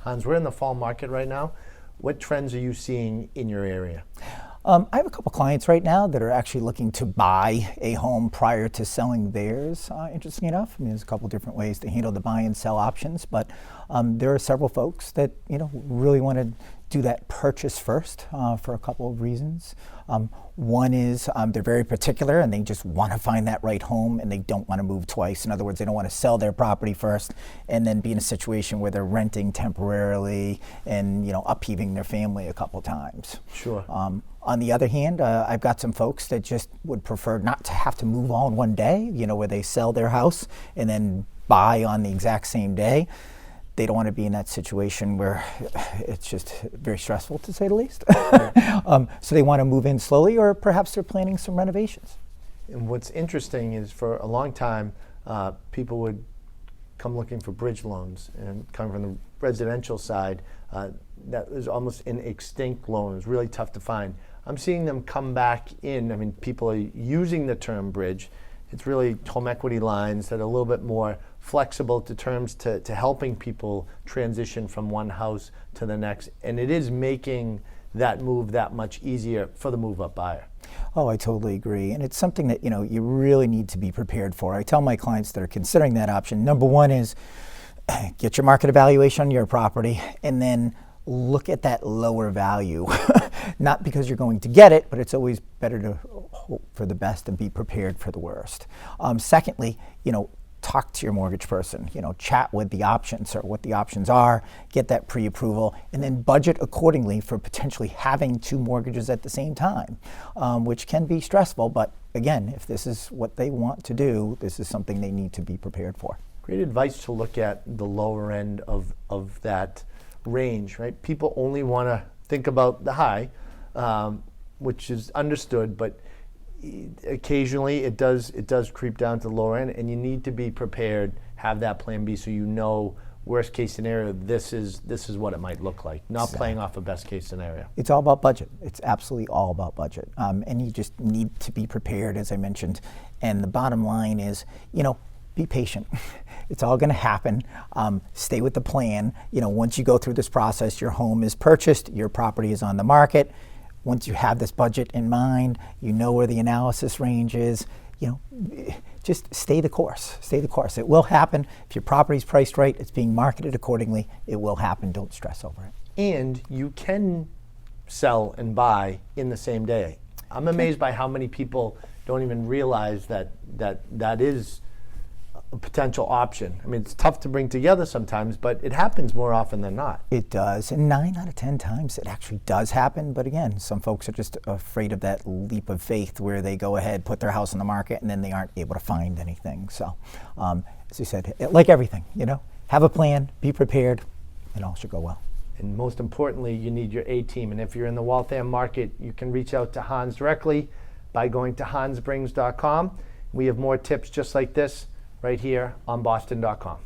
Hans, we're in the fall market right now. What trends are you seeing in your area? I have a couple clients right now that are actually looking to buy a home prior to selling theirs, interesting enough. I mean, there's a couple different ways to handle the buy and sell options, but there are several folks that, really want to do that purchase first for a couple of reasons. One is they're very particular and they just want to find that right home and they don't want to move twice. In other words, they don't want to sell their property first and then be in a situation where they're renting temporarily and upheaving their family a couple times. Sure. On the other hand, I've got some folks that just would prefer not to have to move all in one day, where they sell their house and then buy on the exact same day. They don't want to be in that situation where it's just very stressful, to say the least. So they want to move in slowly, or perhaps they're planning some renovations. And what's interesting is for a long time, people would come looking for bridge loans, and coming from the residential side, that was almost an extinct loan. It was really tough to find. I'm seeing them come back in. I mean, people are using the term bridge. It's really home equity lines that are a little bit more flexible to terms to helping people transition from one house to the next. And it is making that move that much easier for the move-up buyer. Oh, I totally agree. And it's something that, you really need to be prepared for. I tell my clients that are considering that option, number one is get your market evaluation on your property and then look at that lower value. Not because you're going to get it, but it's always better to hope for the best and be prepared for the worst. Secondly, talk to your mortgage person, chat with the options or what the options are, get that pre-approval, and then budget accordingly for potentially having two mortgages at the same time, which can be stressful. But again, if this is what they want to do, this is something they need to be prepared for. Great advice to look at the lower end of that range, right? People only want to think about the high, which is understood, but occasionally it does creep down to the lower end, and you need to be prepared, have that plan B, so worst case scenario, this is what it might look like, not Exactly. Playing off a best case scenario. It's all about budget. It's absolutely all about budget, and you just need to be prepared, as I mentioned. And the bottom line is, be patient. It's all going to happen. Stay with the plan. Once you go through this process, your home is purchased, your property is on the market. Once you have this budget in mind, where the analysis range is, just stay the course. Stay the course. It will happen. If your property's priced right, it's being marketed accordingly, it will happen. Don't stress over it. And you can sell and buy in the same day. I'm amazed by how many people don't even realize that is a potential option. I mean, it's tough to bring together sometimes, but it happens more often than not. It does, and 9 out of 10 times it actually does happen. But again, some folks are just afraid of that leap of faith where they go ahead, put their house on the market, and then they aren't able to find anything. So, as you said, like everything, have a plan, be prepared, and all should go well. And most importantly, you need your A-team. And if you're in the Waltham market, you can reach out to Hans directly by going to hansbrings.com. We have more tips just like this right here on boston.com.